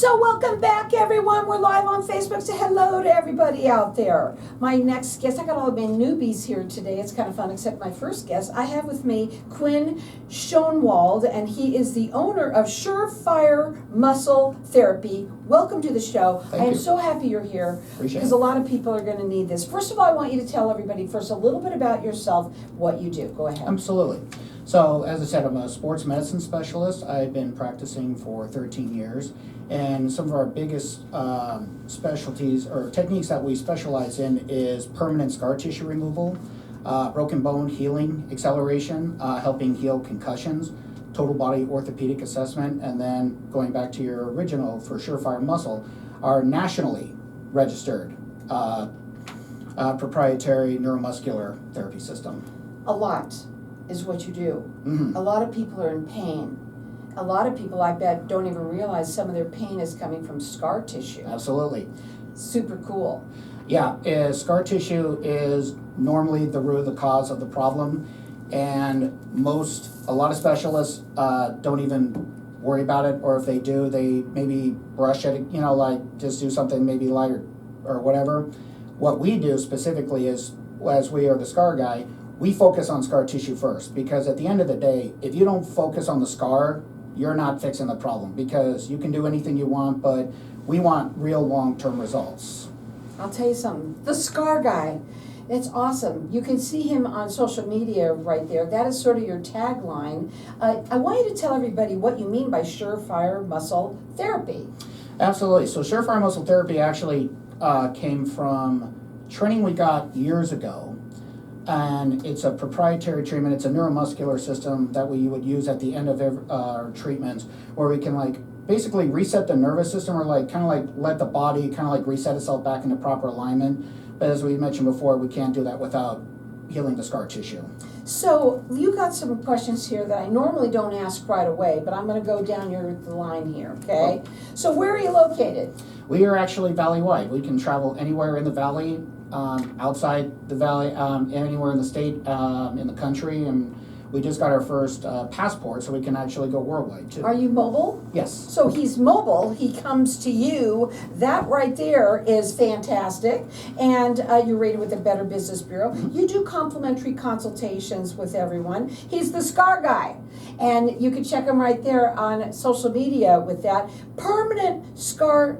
So welcome back, everyone. We're live on Facebook. Say hello to everybody out there. My next guest, I got all of my newbies here today. It's kind of fun, except my first guest. I have with me Quinn Schoenwald, and he is the owner of Surefire Muscle Therapy. Welcome to the show. I am so happy you're here because a lot of people are going to need this. First of all, I want you to tell everybody first a little bit about yourself, what you do. Go ahead. Absolutely. So, as I said, I'm a sports medicine specialist. I've been practicing for 13 years, and some of our biggest specialties or techniques that we specialize in is permanent scar tissue removal, broken bone healing, acceleration, helping heal concussions, total body orthopedic assessment, and then going back to your original for Surefire Muscle, our nationally registered proprietary neuromuscular therapy system. A lot is what you do. Mm-hmm. A lot of people are in pain. A lot of people, I bet, don't even realize some of their pain is coming from scar tissue. Absolutely. Super cool. Yeah, scar tissue is normally the root of the cause of the problem, and a lot of specialists don't even worry about it, or if they do, they maybe brush it, like just do something maybe light or whatever. What we do specifically is, as we are the scar guy, we focus on scar tissue first, because at the end of the day, if you don't focus on the scar, you're not fixing the problem, because you can do anything you want, but we want real long-term results. I'll tell you something. The scar guy, it's awesome. You can see him on social media right there. That is sort of your tagline. I want you to tell everybody what you mean by Surefire Muscle Therapy. Absolutely. So Surefire Muscle Therapy actually came from training we got years ago. And it's a proprietary treatment. It's a neuromuscular system that we would use at the end of our treatments, where we can basically reset the nervous system, or let the body reset itself back into proper alignment. But as we mentioned before, we can't do that without healing the scar tissue. So you got some questions here that I normally don't ask right away, but I'm going to go down the line here, okay? Oh. So where are you located? We are actually valley-wide. We can travel anywhere in the valley, outside the valley, anywhere in the state, in the country, and we just got our first passport, so we can actually go worldwide too. Are you mobile? Yes. So he's mobile, he comes to you. That right there is fantastic. And you're rated with the Better Business Bureau. You do complimentary consultations with everyone. He's the scar guy. And you can check him right there on social media with that. Permanent scar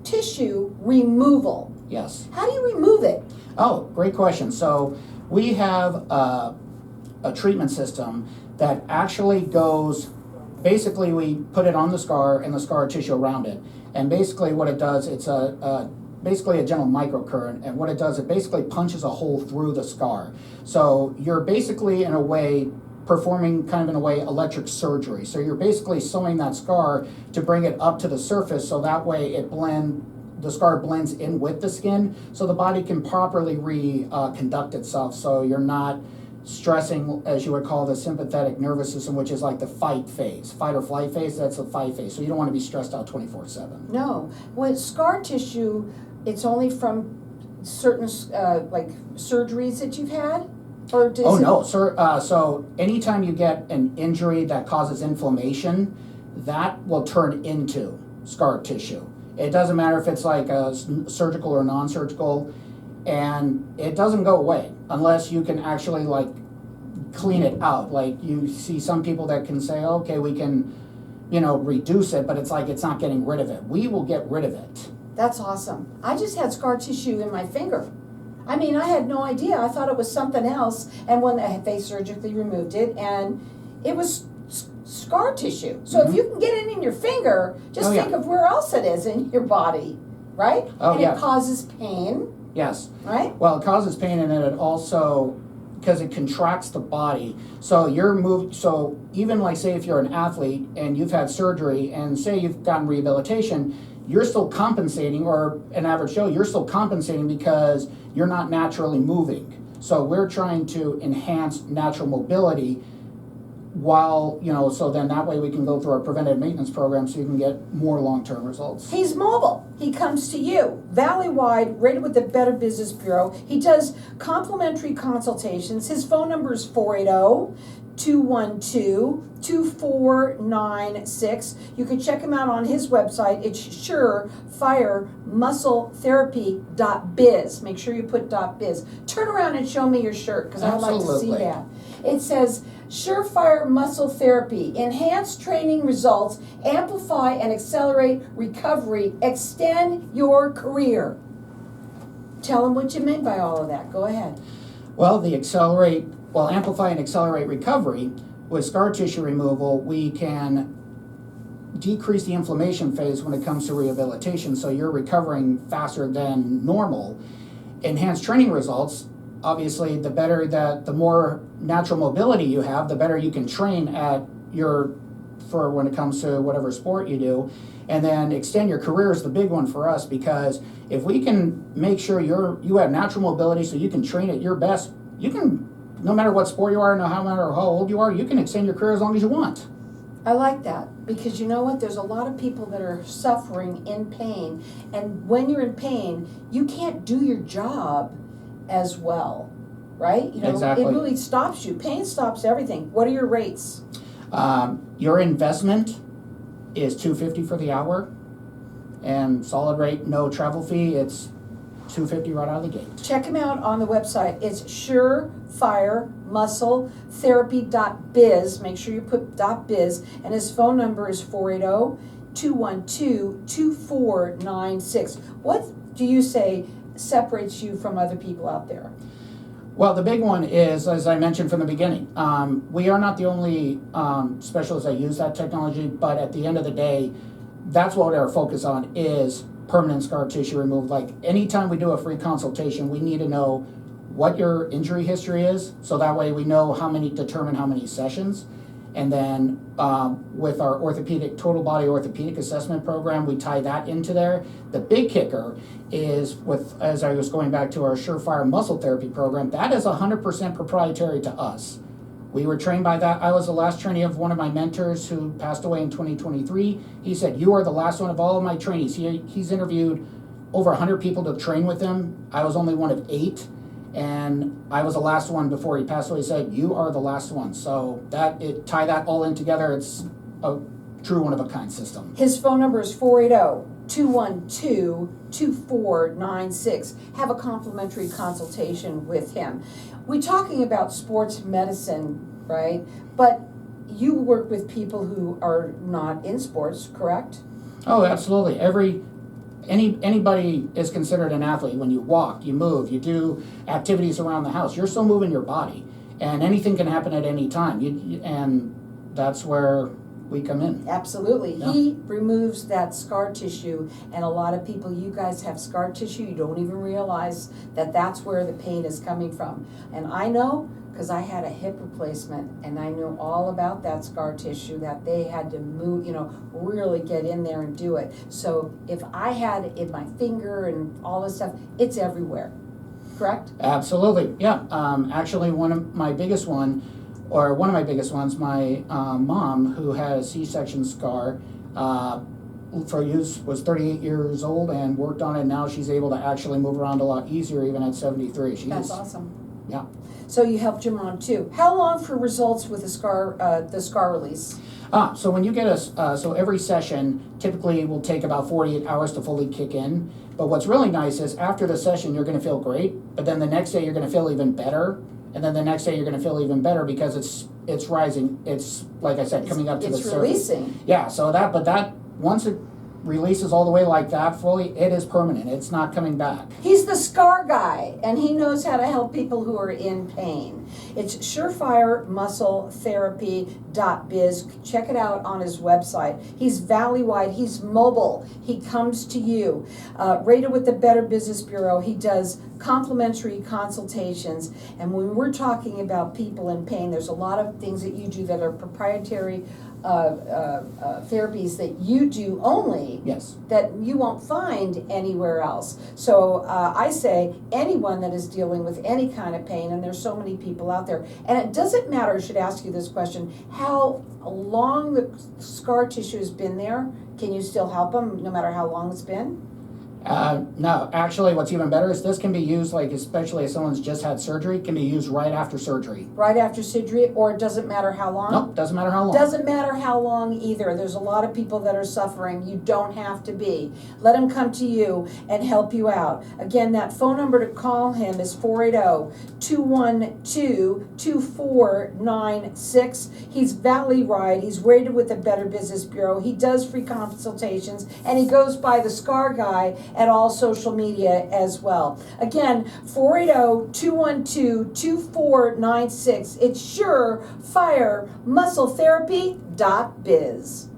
tissue removal. Yes. How do you remove it? Oh, great question. So we have a treatment system that actually goes, basically we put it on the scar and the scar tissue around it. And basically what it does, it's basically a gentle microcurrent, and what it does, it basically punches a hole through the scar. So you're basically, in a way, performing electric surgery. So you're basically sewing that scar to bring it up to the surface, so that way the scar blends in with the skin, so the body can properly conduct itself, so you're not stressing, as you would call, the sympathetic nervous system, which is like the fight or flight phase. That's the fight phase, so you don't want to be stressed out 24/7. No. With scar tissue, it's only from certain like surgeries that you've had? Or does no, sir. So anytime you get an injury that causes inflammation, that will turn into scar tissue. It doesn't matter if it's like a surgical or non-surgical, and it doesn't go away unless you can actually clean it out. Like you see some people that can say, okay, we can, reduce it, but it's not getting rid of it. We will get rid of it. That's awesome. I just had scar tissue in my finger. I mean, I had no idea. I thought it was something else, and when they surgically removed it, and it was scar tissue. So if you can get it in your finger, just think of where else it is in your body, right? And it causes pain. Yes. Right? Well, it causes pain, and then it also, because it contracts the body. So so even say if you're an athlete and you've had surgery and say you've gotten rehabilitation, you're still compensating, or an average Joe, you're still compensating because you're not naturally moving. So we're trying to enhance natural mobility while, so then that way we can go through our preventive maintenance program so you can get more long-term results. He's mobile. He comes to you, valley-wide, rated with the Better Business Bureau. He does complimentary consultations. His phone number is 480 212-2496. You can check him out on his website. It's surefiremuscletherapy.biz. Make sure you put .biz. Turn around and show me your shirt, because I'd like to see Absolutely. that. It says, Surefire Muscle Therapy, enhance training results, amplify and accelerate recovery, extend your career. Tell them what you meant by all of that. Go ahead. Well, amplify and accelerate recovery. With scar tissue removal, we can decrease the inflammation phase when it comes to rehabilitation, so you're recovering faster than normal. Enhanced training results, obviously, the more natural mobility you have, the better you can train for when it comes to whatever sport you do. And then extend your career is the big one for us, because if we can make sure you have natural mobility so you can train at your best, you can, no matter what sport you are, no matter how old you are, you can extend your career as long as you want. I like that, because you know what? There's a lot of people that are suffering in pain, and when you're in pain, you can't do your job as well, right? Exactly. It really stops you. Pain stops everything. What are your rates? Your investment is $250 for the hour, and solid rate, no travel fee. It's $250 right out of the gate. Check him out on the website. It's surefiremuscletherapy.biz. Make sure you put .biz, and his phone number is 480-212-2496. What do you say separates you from other people out there? Well, the big one is, as I mentioned from the beginning, we are not the only specialists that use that technology, but at the end of the day, that's what our focus on is permanent scar tissue removal. Like, anytime we do a free consultation, we need to know what your injury history is, so that way we know determine how many sessions. And then with our total body orthopedic assessment program, we tie that into there. The big kicker is as I was going back to our Surefire muscle therapy program, that is 100% proprietary to us. We were trained by that. I was the last trainee of one of my mentors who passed away in 2023. He said, "You are the last one of all of my trainees." He's interviewed over 100 people to train with him. I was only one of 8. And I was the last one before he passed away. He said, "You are the last one." So tie that all in together. It's a true one-of-a-kind system. His phone number is 480-212-2496. Have a complimentary consultation with him. We're talking about sports medicine, right? But you work with people who are not in sports, correct? Oh, absolutely. Anybody is considered an athlete. When you walk, you move, you do activities around the house, you're still moving your body, and anything can happen at any time. And that's where we come in. Absolutely. Yeah. He removes that scar tissue, and a lot of people, you guys have scar tissue, you don't even realize that that's where the pain is coming from. And I know, because I had a hip replacement, and I know all about that scar tissue, that they had to move, really get in there and do it. So if I had it in my finger and all this stuff, it's everywhere, correct? Absolutely, yeah. Actually, one of my biggest ones, my mom, who had a C-section scar, for use, was 38 years old and worked on it. Now she's able to actually move around a lot easier, even at 73. That's awesome. Yeah. So you helped your mom too. How long for results with the scar release? So when you get so every session typically will take about 48 hours to fully kick in. But what's really nice is after the session, you're going to feel great, but then the next day you're going to feel even better. And then the next day you're going to feel even better, because it's rising. It's, like I said, coming up to the surface. It's releasing. Yeah, but once it releases all the way like that fully, it is permanent. It's not coming back. He's the scar guy, and he knows how to help people who are in pain. It's surefiremuscletherapy.biz. Check it out on his website. He's valley-wide. He's mobile. He comes to you. Rated with the Better Business Bureau. He does complimentary consultations. And when we're talking about people in pain, there's a lot of things that you do that are proprietary therapies that you do only, Yes. that you won't find anywhere else. So I say anyone that is dealing with any kind of pain, and there's so many people out there, and it doesn't matter, I should ask you this question, how long the scar tissue has been there, can you still help them no matter how long it's been? No, actually, what's even better is this can be used, like, especially if someone's just had surgery, can be used right after surgery. Right after surgery, or it doesn't matter how long? Nope, doesn't matter how long. Doesn't matter how long either. There's a lot of people that are suffering. You don't have to be. Let him come to you and help you out. Again, that phone number to call him is 480-212-2496. He's Valley Ride. He's rated with the Better Business Bureau. He does free consultations, and he goes by the Scar Guy at all social media as well. Again, 480-212-2496. It's Surefire Muscle Therapy.biz.